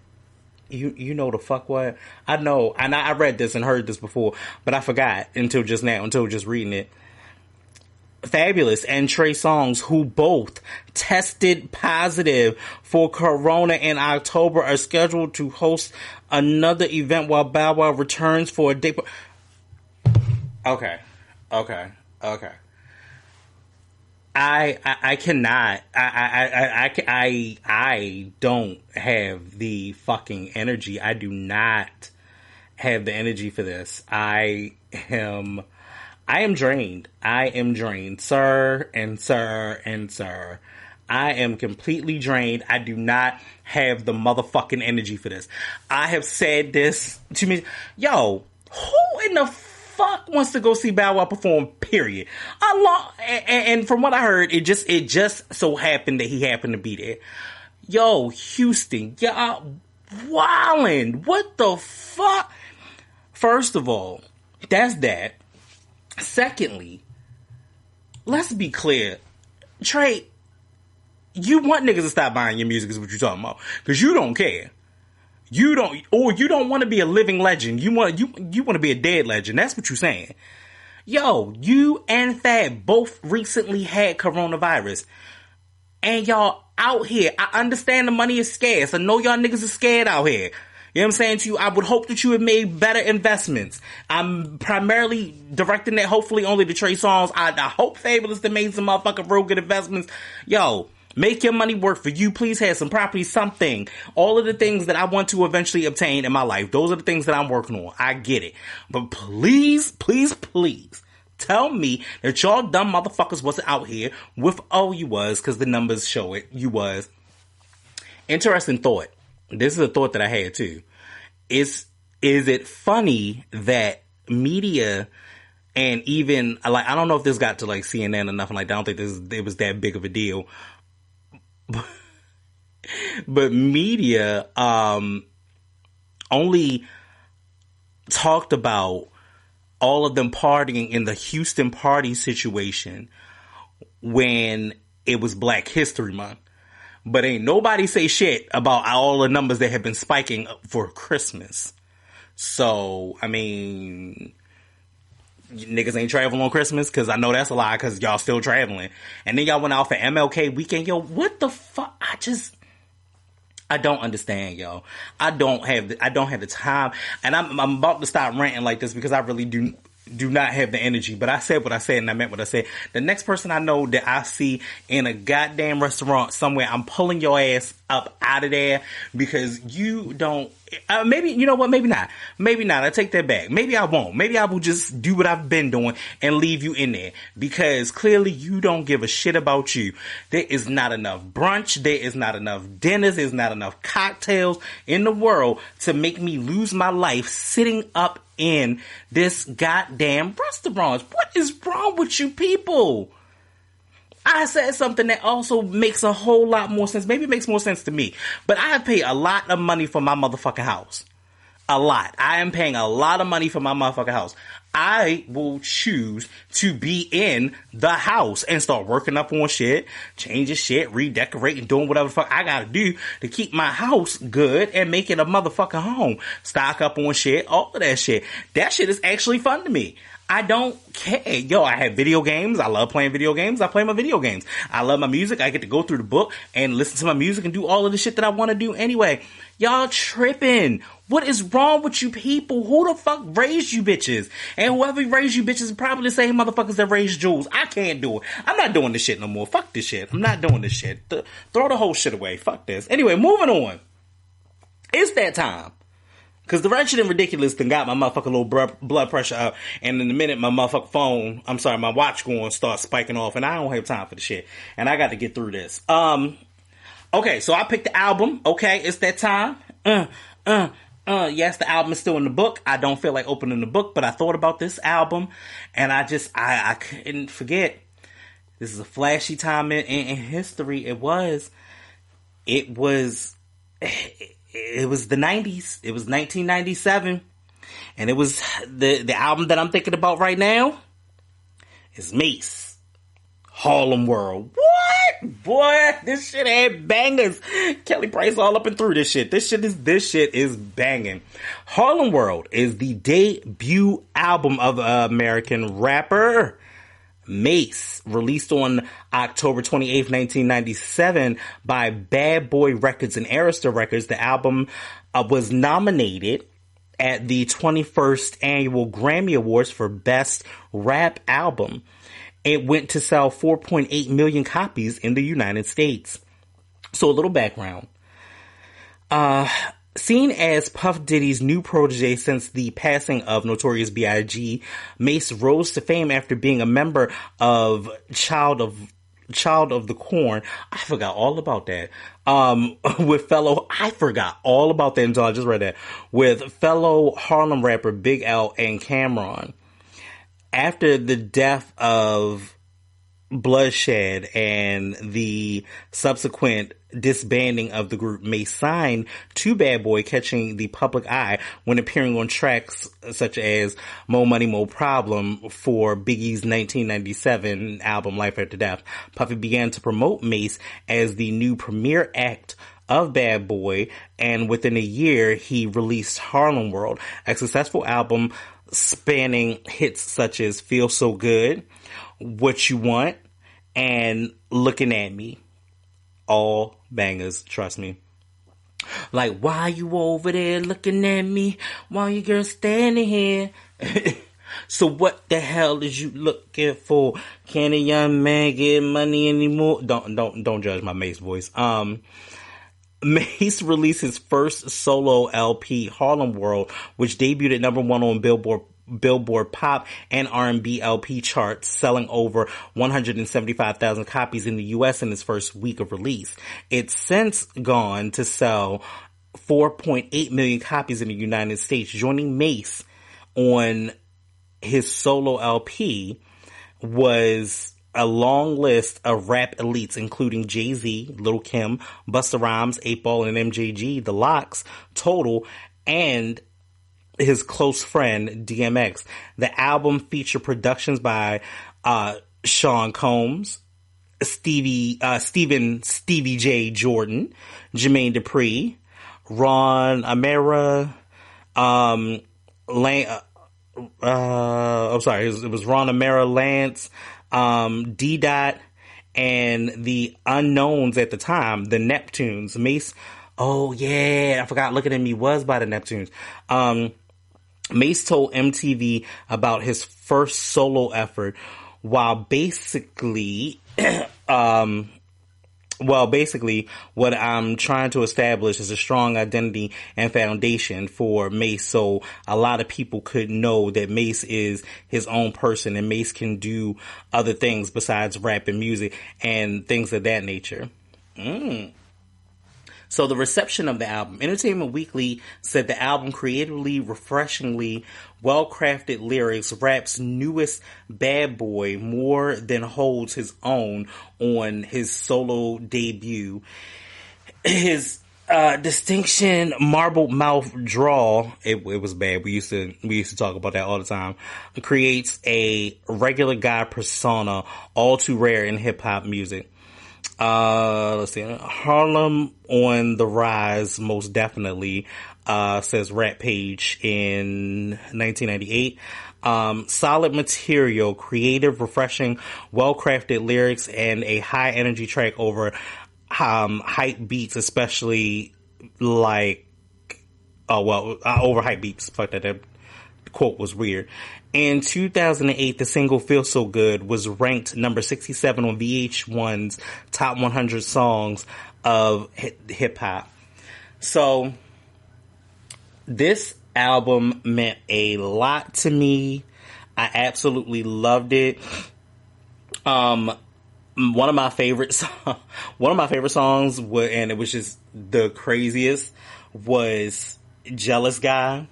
You know the fuck what? I know, and I read this and heard this before, but I forgot until just reading it. Fabulous and Trey Songz, who both tested positive for corona in October, are scheduled to host another event while Bow Wow returns for a day. Okay. I cannot. I don't have the fucking energy. I do not have the energy for this. I am drained. I am drained, sir. I am completely drained. I do not have the motherfucking energy for this. I have said this to me. Yo, who in the fuck wants to go see Bow Wow perform, period? And from what I heard, it just so happened that he happened to be there. Yo, Houston, y'all wildin'. What the fuck? First of all, that's that. Secondly, let's be clear. Trey, you want niggas to stop buying your music is what you're talking about. Because you don't care. You don't want to be a living legend. You want to be a dead legend. That's what you're saying. Yo, you and Fab both recently had coronavirus. And y'all out here. I understand the money is scarce. I know y'all niggas are scared out here. You know what I'm saying to you? I would hope that you have made better investments. I'm primarily directing that hopefully only to Trey Songz. I hope Fabulous that made some motherfucking real good investments. Yo, Make your money work for you. Please have some property, something. All of the things that I want to eventually obtain in my life. Those are the things that I'm working on. I get it. But please, please, please tell me that y'all dumb motherfuckers wasn't out here with, oh, you was, because the numbers show it. You was. Interesting thought. This is a thought that I had too. Is it funny that media and even, like, I don't know if this got to like CNN or nothing like that. I don't think it was that big of a deal. But media only talked about all of them partying in the Houston party situation when it was Black History Month. But ain't nobody say shit about all the numbers that have been spiking for Christmas. So, I mean, niggas ain't traveling on Christmas, because I know that's a lie, because y'all still traveling. And then y'all went out for MLK weekend. Yo, what the fuck? I don't understand, yo. I don't have the time. And I'm about to stop ranting like this, because I really do not have the energy. But I said what I said, and I meant what I said. The next person I know that I see in a goddamn restaurant somewhere, I'm pulling your ass up out of there, because you don't. Maybe, you know what? Maybe not. Maybe not. I take that back. Maybe I won't. Maybe I will just do what I've been doing and leave you in there, because clearly you don't give a shit about you. There is not enough brunch. There is not enough dinners. There's not enough cocktails in the world to make me lose my life sitting up in this goddamn restaurant. What is wrong with you people? I said something that also makes a whole lot more sense. Maybe it makes more sense to me. But I have paid a lot of money for my motherfucking house. A lot. I am paying a lot of money for my motherfucking house. I will choose to be in the house and start working up on shit, changing shit, redecorating, doing whatever the fuck I gotta do to keep my house good and make it a motherfucking home. Stock up on shit, all of that shit. That shit is actually fun to me. I don't care. Yo, I have video games. I love playing video games. I play my video games. I love my music. I get to go through the book and listen to my music and do all of the shit that I want to do anyway. Y'all tripping. What is wrong with you people? Who the fuck raised you bitches? And whoever raised you bitches is probably the same motherfuckers that raised Jules. I can't do it. I'm not doing this shit no more. Fuck this shit. I'm not doing this shit. Throw the whole shit away. Fuck this. Anyway, moving on. It's that time. Because the Wretched and Ridiculous thing got my motherfucking little blood pressure up. And in a minute, my motherfucking my watch going to start spiking off. And I don't have time for the shit. And I got to get through this. Okay, so I picked the album. Okay, it's that time. Yes, the album is still in the book. I don't feel like opening the book, but I thought about this album. And I couldn't forget. This is a flashy time in history. It was the 90s. It was 1997. And it was the album that I'm thinking about right now is Mace. Harlem World. What? Boy, this shit had bangers. Kelly Price all up and through this shit. This shit is banging. Harlem World is the debut album of American rapper Mace, released on October 28th, 1997 by Bad Boy Records and Arista Records. The album was nominated at the 21st Annual Grammy Awards for Best Rap Album. It went to sell 4.8 million copies in the United States. So a little background. Seen as Puff Diddy's new protege since the passing of Notorious B.I.G., Mace rose to fame after being a member of Child of the Corn. I forgot all about that. I forgot all about that until I just read that. With fellow Harlem rapper Big L and Cameron. After the death of Bloodshed and the subsequent disbanding of the group, Mace signed to Bad Boy, catching the public eye when appearing on tracks such as Mo Money, Mo Problem for Biggie's 1997 album Life After Death. Puffy began to promote Mace as the new premier act of Bad Boy, and within a year he released Harlem World, a successful album spanning hits such as Feel So Good, What You Want, and Looking At Me. All bangers, trust me. Like, why you over there looking at me while your girl standing here? So what the hell is you looking for? Can a young man get money anymore? Don't judge my Mace voice. Mace released his first solo LP, Harlem World, which debuted at #1 on Billboard Pop and R&B LP charts, selling over 175,000 copies in the U.S. in its first week of release. It's since gone to sell 4.8 million copies in the United States. Joining Mace on his solo LP was a long list of rap elites, including Jay-Z, Lil' Kim, Busta Rhymes, 8Ball and MJG, The Lox, Total, and his close friend DMX. The album featured productions by Sean Combs, Stevie J. Jordan, Jermaine Dupri, Ron Amara, it was Ron Amara, Lance, D-Dot, and the unknowns at the time, the Neptunes. Mace, oh yeah, I forgot Looking at Me was by the Neptunes. Mace told MTV about his first solo effort while basically what I'm trying to establish is a strong identity and foundation for Mace, so a lot of people could know that Mace is his own person and Mace can do other things besides rap and music and things of that nature. So the reception of the album. Entertainment Weekly said the album creatively, refreshingly, well-crafted lyrics, rap's newest bad boy more than holds his own on his solo debut. His distinction, marbled mouth drawl, it was bad. We used to talk about that all the time. Creates a regular guy persona, all too rare in hip-hop music. Let's see. Harlem on the rise, most definitely, says Rap Page in 1998. Solid material, creative, refreshing, well-crafted lyrics, and a high-energy track over hype beats, especially over hype beats. Fuck that quote was weird. In 2008, the single Feel So Good was ranked number 67 on VH1's Top 100 Songs of Hip Hop. So, this album meant a lot to me. I absolutely loved it. One of my favorite songs, and it was just the craziest, was Jealous Guy.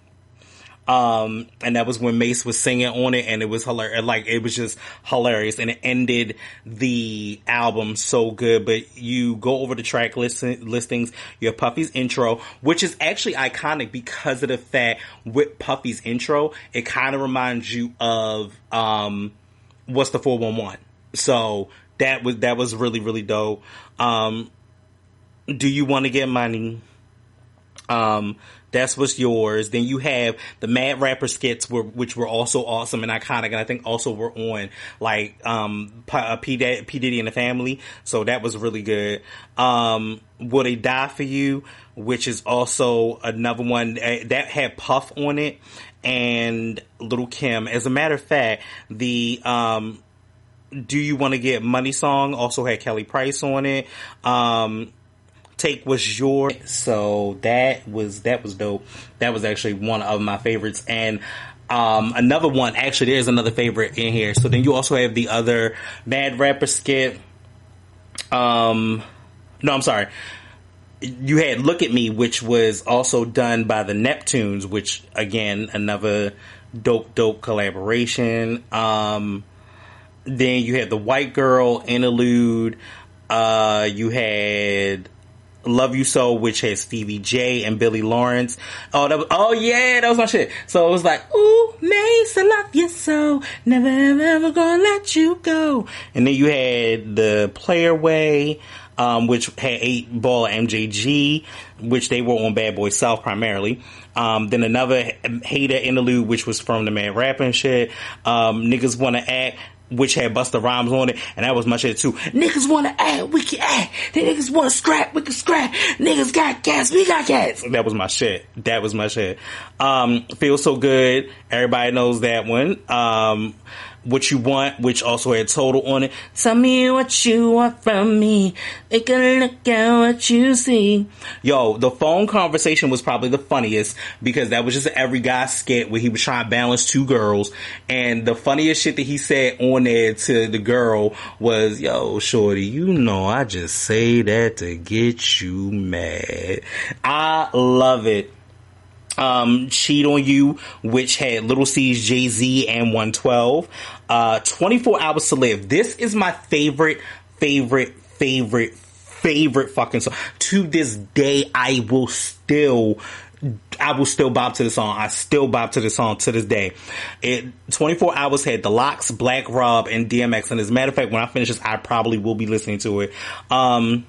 And that was when Mace was singing on it, and it was hilarious. Like, it was just hilarious, and it ended the album so good. But you go over the track listings, you have Puffy's intro, which is actually iconic because of the fact with Puffy's intro, it kind of reminds you of, What's the 411? So that was really, really dope. Do You Want to Get Money? That's What's Yours. Then you have the Mad Rapper skits, which were also awesome and iconic, and I think also were on P. Diddy and the Family. So that was really good. Will They Die For You, which is also another one that had Puff on it and Lil' Kim. As a matter of fact, the Do You Want to Get Money song also had Kelly Price on it. Take Was Yours. So that was dope. That was actually one of my favorites. And another one, actually there's another favorite in here. So then you also have the other Mad Rapper skit. No, I'm sorry. You had Look at Me, which was also done by the Neptunes, which again, another dope collaboration. Then you had the White Girl interlude. You had Love You So, which has Stevie J and Billy Lawrence. That was my shit. So it was like, ooh, Mace, I love you so, never ever gonna let you go. And then you had the Player Way, which had 8Ball MJG, which they were on Bad Boy South primarily. Then another Hater interlude, which was from the Mad Rapping shit. Niggas Wanna Act, which had Busta Rhymes on it, and that was my shit too. Niggas wanna act, we can act. The niggas wanna scrap, we can scrap. Niggas got gas, we got gas. That was my shit. Feel So Good. Everybody knows that one. What You Want, which also had Total on it. Tell me what you want from me. Take a look at what you see. Yo, the phone conversation was probably the funniest because that was just an Every Guy skit where he was trying to balance two girls. And the funniest shit that he said on there to the girl was, yo, shorty, you know I just say that to get you mad. I love it. Cheat on You, which had Little C's, Jay-Z, and 112. 24 Hours to Live. This is my favorite fucking song. To this day, I will still bop to the song. I still bop to the song to this day. 24 Hours had The Lox, Black Rob, and DMX. And as a matter of fact, when I finish this, I probably will be listening to it. I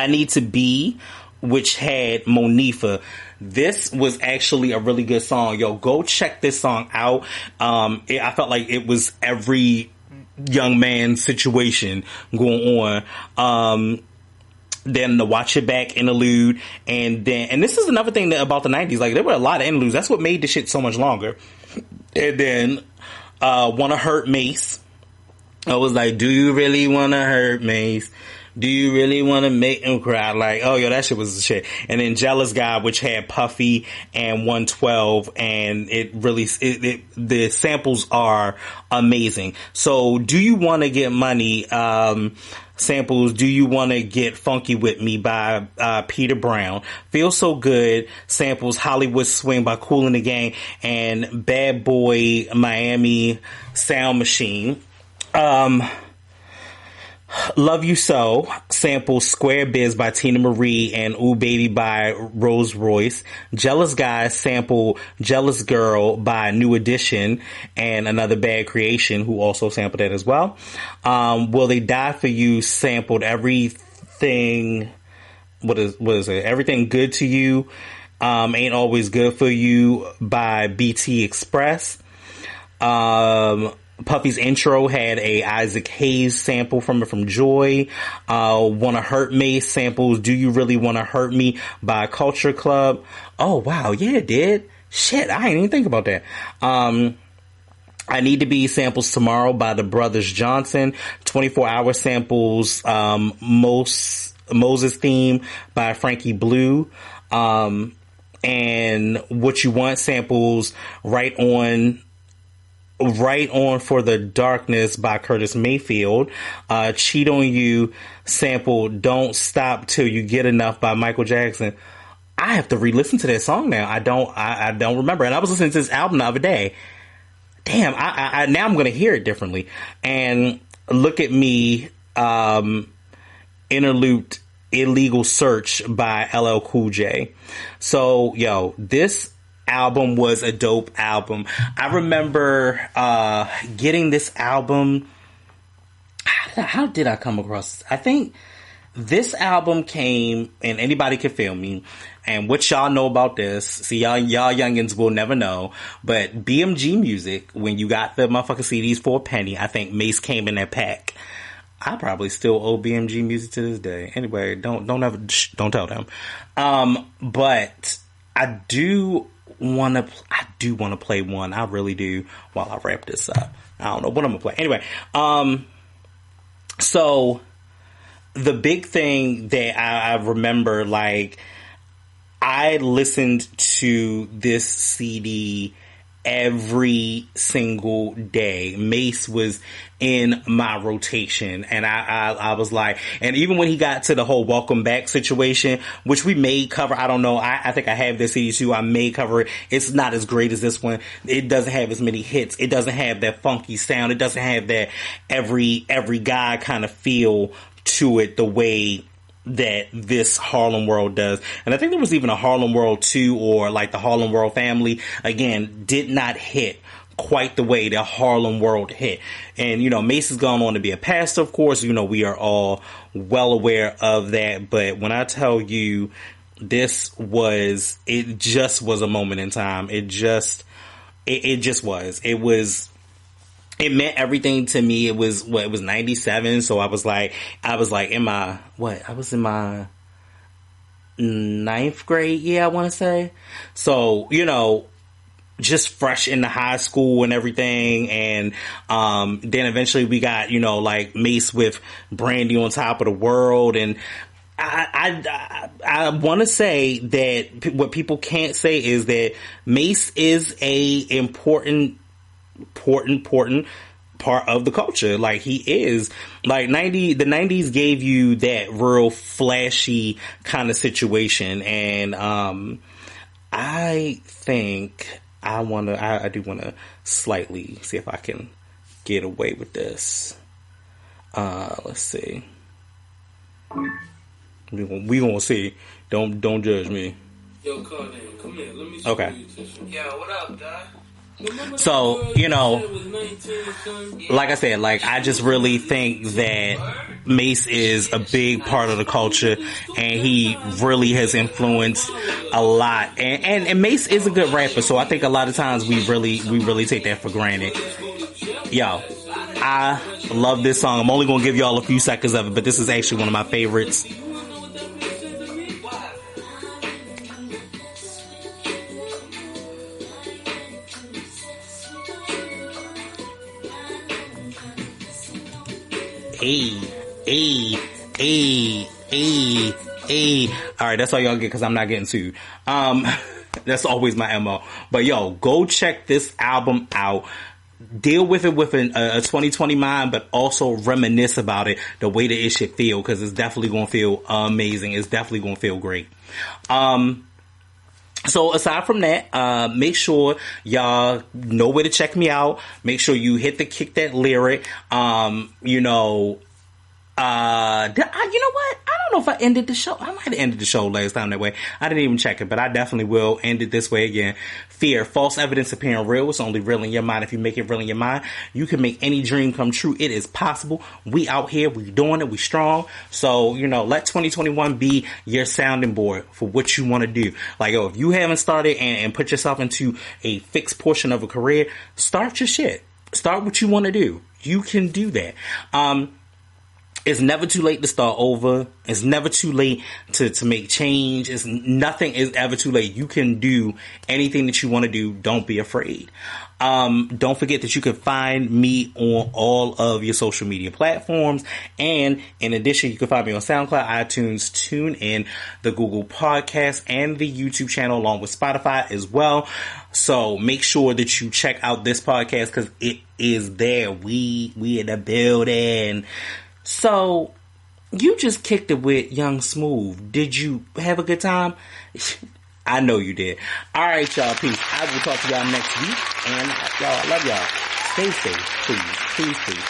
Need to Be, which had Monifa. This was actually a really good song. Yo, go check this song out. I felt like it was every young man situation going on. Then the Watch It Back interlude. And this is another thing about the 90s. Like, there were a lot of interludes. That's what made the shit so much longer. And then, Wanna Hurt Mace. I was like, do you really wanna hurt Mace? Do you really want to make him cry? Like, oh, yo, that shit was the shit. And then Jealous Guy, which had Puffy and 112, and the samples are amazing. So, Do You Want to Get Money, samples Do You Want to Get Funky With Me by Peter Brown. Feel So Good samples Hollywood Swing by Kool and the Gang, and Bad Boy Miami Sound Machine. Love You So samples Square Biz by Tina Marie and Ooh Baby by Rose Royce. Jealous Guy sample Jealous Girl by New Edition and Another Bad Creation, who also sampled that as well. Will They Die For You sampled Everything, what is it? Everything Good to You, Ain't Always Good For You by BT Express. Puffy's intro had a Isaac Hayes sample from Joy. Wanna Hurt Me samples Do You Really Wanna Hurt Me by Culture Club. Oh wow, yeah, it did. Shit, I didn't even think about that. I Need to Be samples Tomorrow by the Brothers Johnson. 24 Hour samples Moses Theme by Frankie Blue. And What You Want samples Right On For the Darkness by Curtis Mayfield. Cheat on You sample Don't Stop Till You Get Enough by Michael Jackson. I have to re-listen to that song now. I don't remember. And I was listening to this album the other day. Damn, I now I'm gonna hear it differently. And Look at Me, interlude Illegal Search by LL Cool J. So, yo, this album was a dope album. I remember getting this album. How did I come across this? I think this album came, and anybody can feel me, and what y'all know about this, see, y'all youngins will never know, but BMG Music, when you got the motherfucking CDs for a penny, I think Mace came in that pack. I probably still owe BMG Music to this day. Anyway, don't tell them. But I do want to play one. I really do, while I wrap this up. I don't know what I'm gonna play. Anyway, so the big thing that I remember, like, I listened to this CD every single day. Mace was in my rotation, and I was like, and even when he got to the whole Welcome Back situation, which we may cover, I don't know, I think I have this CD too, I may cover it. It's not as great as this one. It doesn't have as many hits. It doesn't have that funky sound. It doesn't have that every guy kind of feel to it the way that this Harlem World does. And I think there was even a Harlem World 2, or like the Harlem World Family, again, did not hit quite the way that Harlem World hit. And, you know, Mace has gone on to be a pastor, of course. You know, we are all well aware of that. But when I tell you, it just was a moment in time. It just was. It it meant everything to me. It was 97. So I was like in my, I was in my ninth grade. Yeah, I want to say. So, just fresh into high school and everything. And, then eventually we got, like Mace with Brandy on Top of the World. And I want to say that what people can't say is that Mace is a important part of the culture. Like, he is. Like, the 90s gave you that real flashy kind of situation. And I think I do want to slightly see if I can get away with this. Let's see. We gonna see. Don't judge me. Yo, Cardan, come here. Let me show okay. you this. Yo, what up, Doc? So, like I said, like, I just really think that Mace is a big part of the culture, and he really has influenced a lot. And Mace is a good rapper, so I think a lot of times we really take that for granted. Yo, I love this song. I'm only gonna give y'all a few seconds of it, but this is actually one of my favorites. Hey. Alright, that's all y'all get because I'm not getting sued. That's always my MO. But yo, go check this album out. Deal with it with a 2020 mind, but also reminisce about it the way that it should feel, because it's definitely going to feel amazing. It's definitely going to feel great. So aside from that, make sure y'all know where to check me out. Make sure you hit the Kick That Lyric. You know what? I don't know if I ended the show. I might have ended the show last time that way. I didn't even check it, but I definitely will end it this way again. Fear, false evidence appearing real. It's only real in your mind. If you make it real in your mind, you can make any dream come true. It is possible. We out here. We doing it. We strong. So, let 2021 be your sounding board for what you want to do. Like, if you haven't started and put yourself into a fixed portion of a career, start your shit. Start what you want to do. You can do that. It's never too late to start over. It's never too late to make change. Nothing is ever too late. You can do anything that you want to do. Don't be afraid. Don't forget that you can find me on all of your social media platforms. And in addition, you can find me on SoundCloud, iTunes, TuneIn, the Google Podcast, and the YouTube channel, along with Spotify as well. So make sure that you check out this podcast because it is there. We in the building. So, you just kicked it with Young Smooth. Did you have a good time? I know you did. Alright, y'all. Peace. I will talk to y'all next week. And, y'all, I love y'all. Stay safe, please. Please.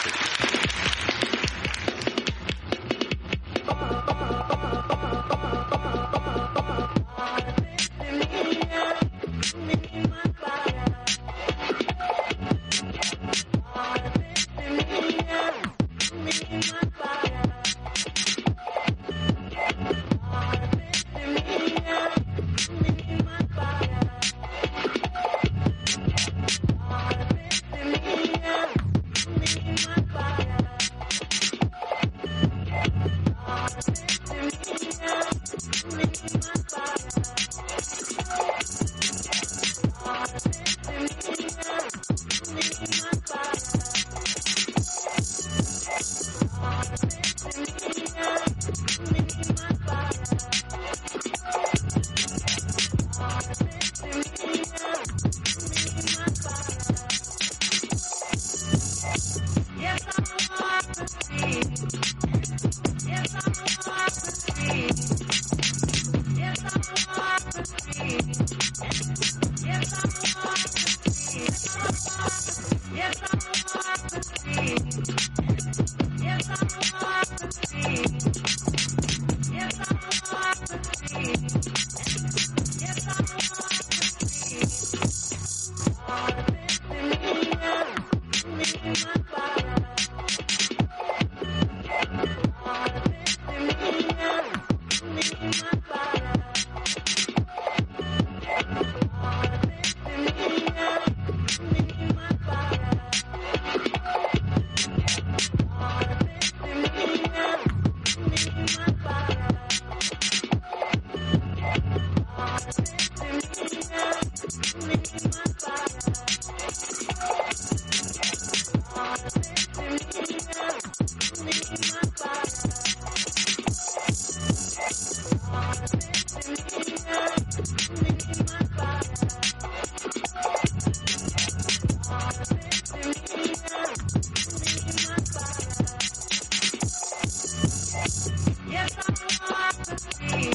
Yes, I want to be.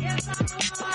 Yes, I want